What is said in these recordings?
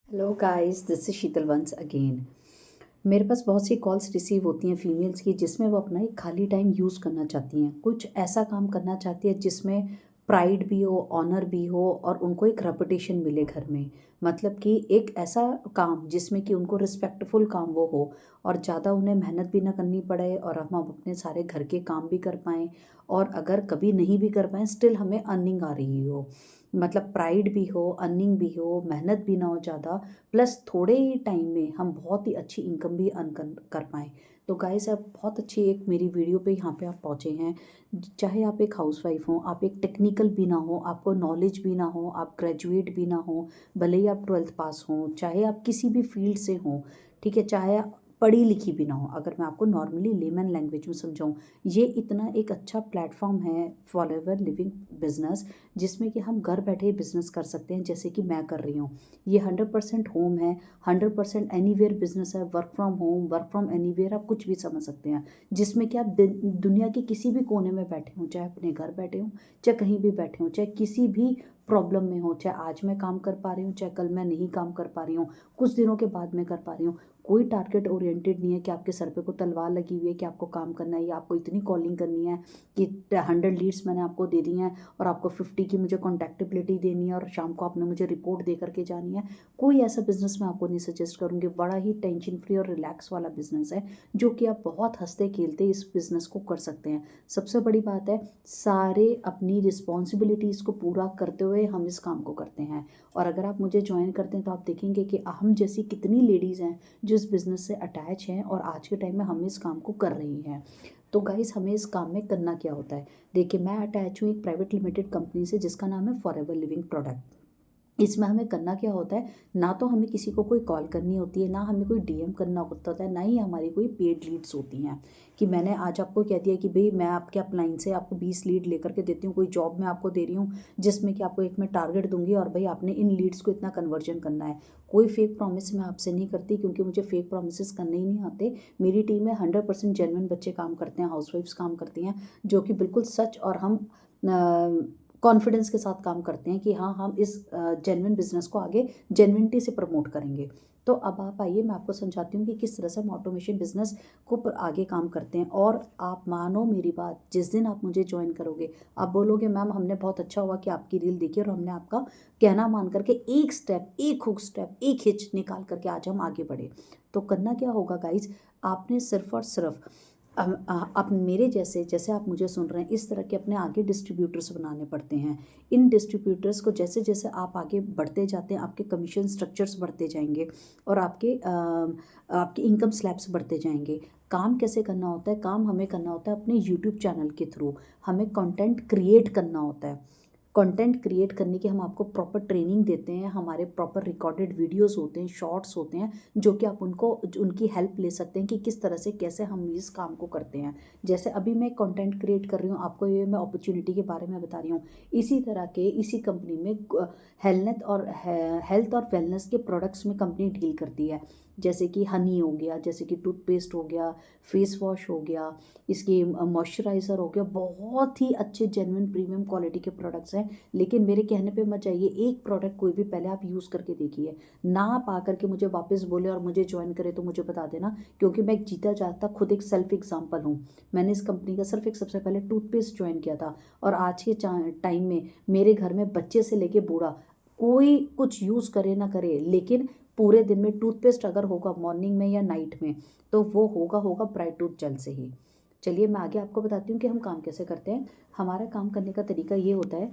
Hello guys, this is Sheetal once again. मेरे पास बहुत सी कॉल्स रिसीव होती हैं फीमेल्स की जिसमें वो अपना एक खाली टाइम यूज़ करना चाहती हैं, कुछ ऐसा काम करना चाहती है जिसमें प्राइड भी हो, ऑनर भी हो और उनको एक रेपुटेशन मिले घर में। मतलब कि एक ऐसा काम जिसमें कि उनको रिस्पेक्टफुल काम वो हो और ज़्यादा उन्हें मेहनत भी ना करनी पड़े और हम अपने सारे घर के काम भी कर पाएँ और अगर कभी नहीं भी कर पाएँ स्टिल हमें अर्निंग आ रही हो। मतलब प्राइड भी हो, अर्निंग भी हो, मेहनत भी ना हो ज़्यादा, प्लस थोड़े ही टाइम में हम बहुत ही अच्छी इनकम भी अर्न कर पाएँ। तो गाइस, आप बहुत अच्छी एक मेरी वीडियो पे यहाँ पे आप पहुँचे हैं। चाहे आप एक हाउसवाइफ हो, आप एक टेक्निकल भी ना हो, आपको नॉलेज भी ना हो, आप ग्रेजुएट भी ना हो, भले ही आप 12th पास हों, चाहे आप किसी भी फील्ड से हों, ठीक है? चाहे आप पढ़ी लिखी भी ना हो, अगर मैं आपको नॉर्मली लेमन लैंग्वेज में समझाऊँ, ये इतना एक अच्छा प्लेटफॉर्म है फॉर एवर लिविंग बिजनेस, जिसमें कि हम घर बैठे बिजनेस कर सकते हैं जैसे कि मैं कर रही हूँ। ये 100% होम है, 100% एनीवेयर बिजनेस है, work from home, work from anywhere, आप कुछ भी समझ सकते हैं। जिसमें कि आप दुनिया के किसी भी कोने में बैठे हों, चाहे अपने घर बैठे हों, चाहे कहीं भी बैठे हों, चाहे किसी भी प्रॉब्लम में हो, चाहे आज मैं काम कर पा रही हूँ, चाहे कल मैं नहीं काम कर पा रही हूँ, कुछ दिनों के बाद मैं कर पा रही हूँ। कोई टारगेट ओरिएंटेड नहीं है कि आपके सर पे को तलवार लगी हुई है कि आपको काम करना है या आपको इतनी कॉलिंग करनी है कि 100 लीड्स मैंने आपको दे दी हैं और आपको 50 की मुझे कॉन्टैक्टेबिलिटी देनी है और शाम को आपने मुझे रिपोर्ट दे करके जानी है। कोई ऐसा बिजनेस मैं आपको नहीं सजेस्ट करूँगी। बड़ा ही टेंशन फ्री और रिलैक्स वाला बिजनेस है जो कि आप बहुत हंसते खेलते इस बिजनेस को कर सकते हैं। सबसे बड़ी बात है, सारे अपनी रिस्पॉन्सिबिलिटीज़ को पूरा करते हुए हम इस काम को करते हैं। और अगर आप मुझे ज्वाइन करते हैं तो आप देखेंगे कि हम जैसी कितनी लेडीज़ हैं जो इस बिज़नेस से अटैच हैं और आज के टाइम में हम इस काम को कर रही हैं। तो गाइस, हमें इस काम में करना क्या होता है? देखिए, मैं अटैच हूँ एक प्राइवेट लिमिटेड कंपनी से जिसका नाम है फॉरएवर लिविंग प्रोडक्ट। इसमें हमें करना क्या होता है, ना तो हमें किसी को कोई कॉल करनी होती है, ना हमें कोई डीएम करना होता है, ना ही हमारी कोई पेड लीड्स होती हैं कि मैंने आज आपको कह दिया कि भाई मैं आपके अपलाइन से आपको 20 लीड लेकर के देती हूँ, कोई जॉब मैं आपको दे रही हूँ जिसमें कि आपको एक मैं टारगेट दूंगी और भाई आपने इन लीड्स को इतना कन्वर्जन करना है। कोई फेक प्रॉमिस मैं आपसे नहीं करती क्योंकि मुझे फेक प्रोमिस करने ही नहीं आते। मेरी टीम में 100% जेन्युइन बच्चे काम करते हैं, हाउसवाइफ्स काम करती हैं जो कि बिल्कुल सच और हम कॉन्फिडेंस के साथ काम करते हैं कि हाँ, हम इस जेन्युइन बिजनेस को आगे जेन्युइनिटी से प्रमोट करेंगे। तो अब आप आइए, मैं आपको समझाती हूँ कि किस तरह से हम ऑटोमेशन बिजनेस को आगे काम करते हैं। और आप मानो मेरी बात, जिस दिन आप मुझे ज्वाइन करोगे आप बोलोगे मैम हमने बहुत अच्छा हुआ कि आपकी रील देखी और हमने आपका कहना मान करके एक स्टेप, एक हुक स्टेप, एक हिच निकाल करके आज हम आगे बढ़े। तो करना क्या होगा गाइज, आपने सिर्फ और सिर्फ आप मेरे जैसे, जैसे आप मुझे सुन रहे हैं, इस तरह के अपने आगे डिस्ट्रीब्यूटर्स बनाने पड़ते हैं। इन डिस्ट्रीब्यूटर्स को जैसे जैसे आप आगे बढ़ते जाते हैं आपके कमीशन स्ट्रक्चर्स बढ़ते जाएंगे और आपके इनकम स्लैब्स बढ़ते जाएंगे। काम कैसे करना होता है? काम हमें करना होता है अपने यूट्यूब चैनल के थ्रू। हमें कंटेंट क्रिएट करना होता है। कंटेंट क्रिएट करने की हम आपको प्रॉपर ट्रेनिंग देते हैं, हमारे प्रॉपर रिकॉर्डेड वीडियोस होते हैं, शॉर्ट्स होते हैं जो कि आप उनकी हेल्प ले सकते हैं कि किस तरह से कैसे हम इस काम को करते हैं। जैसे अभी मैं कंटेंट क्रिएट कर रही हूँ, आपको ये मैं अपॉर्चुनिटी के बारे में बता रही हूँ। इसी तरह के इसी कंपनी में हेल्थ और वेलनेस के प्रोडक्ट्स में कंपनी डील करती है। जैसे कि हनी हो गया, जैसे कि टूथपेस्ट हो गया, फेस वॉश हो गया, इसके मॉइस्चराइज़र हो गया, बहुत ही अच्छे जेन्युइन प्रीमियम क्वालिटी के प्रोडक्ट्स हैं। लेकिन मेरे कहने पे मत जाइए, एक प्रोडक्ट कोई भी पहले आप यूज़ करके देखिए, ना आप आकर के मुझे वापस बोले और मुझे ज्वाइन करे तो मुझे बता देना, क्योंकि मैं एक जीता जागता खुद एक सेल्फ एग्जाम्पल हूँ। मैंने इस कंपनी का सिर्फ एक सबसे पहले टूथपेस्ट ज्वाइन किया था और आज के टाइम में मेरे घर में बच्चे से लेके बूढ़ा कोई कुछ यूज़ करे ना करे, लेकिन पूरे दिन में टूथपेस्ट अगर होगा मॉर्निंग में या नाइट में तो वो होगा होगा ब्राइट टूथ जेल से ही। चलिए मैं आगे आपको बताती हूँ कि हम काम कैसे करते हैं। हमारा काम करने का तरीका ये होता है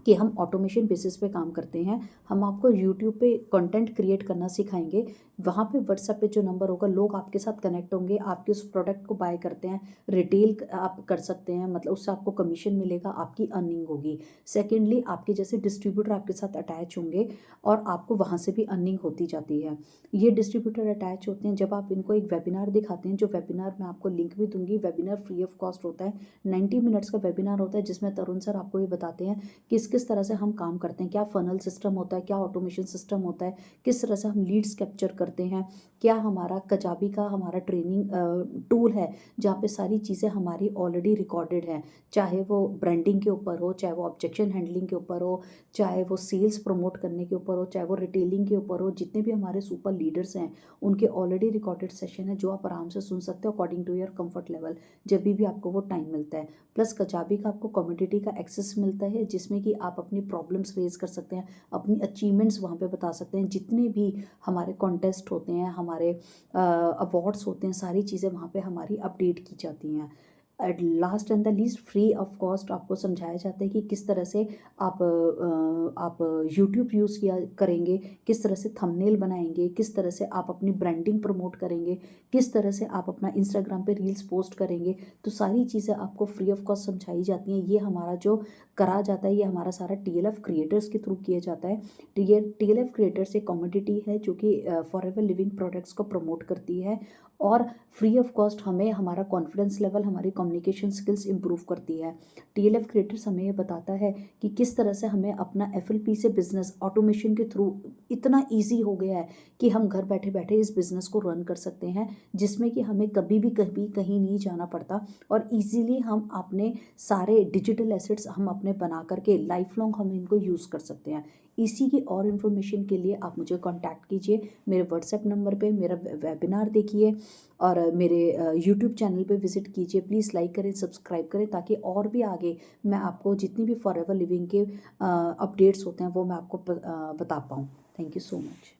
कि हम ऑटोमेशन बेसिस पे काम करते हैं। हम आपको यूट्यूब पे कंटेंट क्रिएट करना सिखाएंगे। वहाँ पे व्हाट्सएप पे जो नंबर होगा, लोग आपके साथ कनेक्ट होंगे, आपके उस प्रोडक्ट को बाय करते हैं। रिटेल आप कर सकते हैं, मतलब उससे आपको कमीशन मिलेगा, आपकी अर्निंग होगी। सेकेंडली, आपके जैसे डिस्ट्रीब्यूटर आपके साथ अटैच होंगे और आपको वहाँ से भी अर्निंग होती जाती है। ये डिस्ट्रीब्यूटर अटैच होते हैं जब आप इनको एक वेबिनार दिखाते हैं, जो वेबिनार मैं आपको लिंक भी दूंगी। वेबिनार फ्री ऑफ कॉस्ट होता है, 90 मिनट्स का वेबिनार होता है जिसमें तरुण सर आपको ये बताते हैं कि इस किस तरह से हम काम करते हैं, क्या फ़नल सिस्टम होता है, क्या ऑटोमेशन सिस्टम होता है, किस तरह से हम लीड्स कैप्चर करते हैं, क्या हमारा कजाबी का हमारा ट्रेनिंग टूल है जहाँ पे सारी चीज़ें हमारी ऑलरेडी रिकॉर्डेड हैं, चाहे वो ब्रांडिंग के ऊपर हो, चाहे वो ऑब्जेक्शन हैंडलिंग के ऊपर हो, चाहे वो सेल्स प्रमोट करने के ऊपर हो, चाहे वो रिटेलिंग के ऊपर हो। जितने भी हमारे सुपर लीडर्स हैं उनके ऑलरेडी रिकॉर्डेड सेशन है जो आप आराम से सुन सकते हो according to your comfort level, जब भी आपको वो टाइम मिलता है। प्लस कजाबी का आपको कम्युनिटी का एक्सेस मिलता है जिसमें कि आप अपनी प्रॉब्लम्स रेज कर सकते हैं, अपनी अचीवमेंट्स वहाँ पे बता सकते हैं, जितने भी हमारे कॉन्टेस्ट होते हैं, हमारे अवार्ड्स होते हैं, सारी चीज़ें वहाँ पे हमारी अपडेट की जाती हैं। At last and the least free of cost आपको समझाया जाता है कि किस तरह से आप यूट्यूब यूज़ किया करेंगे, किस तरह से थंबनेल बनाएंगे, किस तरह से आप अपनी ब्रांडिंग प्रमोट करेंगे, किस तरह से आप अपना इंस्टाग्राम पे रील्स पोस्ट करेंगे। तो सारी चीज़ें आपको फ्री ऑफ कॉस्ट समझाई जाती हैं। ये हमारा जो करा जाता है ये हमारा सारा TLF क्रिएटर्स के थ्रू किया जाता है। TLF क्रिएटर्स एक कम्युनिटी है जो कि फॉरएवर लिविंग प्रोडक्ट्स को प्रमोट करती है और फ्री ऑफ कॉस्ट हमें हमारा कॉन्फिडेंस लेवल, हमारी कम्युनिकेशन स्किल्स इंप्रूव करती है। TLF क्रिएटर्स हमें ये बताता है कि किस तरह से हमें अपना FLP से बिजनेस ऑटोमेशन के थ्रू इतना ईजी हो गया है कि हम घर बैठे बैठे इस बिज़नेस को रन कर सकते हैं, जिसमें कि हमें कभी भी कहीं नहीं जाना पड़ता और ईजीली हम अपने सारे डिजिटल एसेट्स हम अपने बना करके लाइफ लॉन्ग हम इनको यूज़ कर सकते हैं। इसी की और इन्फॉर्मेशन के लिए आप मुझे कांटेक्ट कीजिए, मेरे व्हाट्सएप नंबर पे मेरा वेबिनार देखिए और मेरे यूट्यूब चैनल पे विज़िट कीजिए। प्लीज़ लाइक करें, सब्सक्राइब करें ताकि और भी आगे मैं आपको जितनी भी फॉरएवर लिविंग के अपडेट्स होते हैं वो मैं आपको बता पाऊँ। Thank you so much.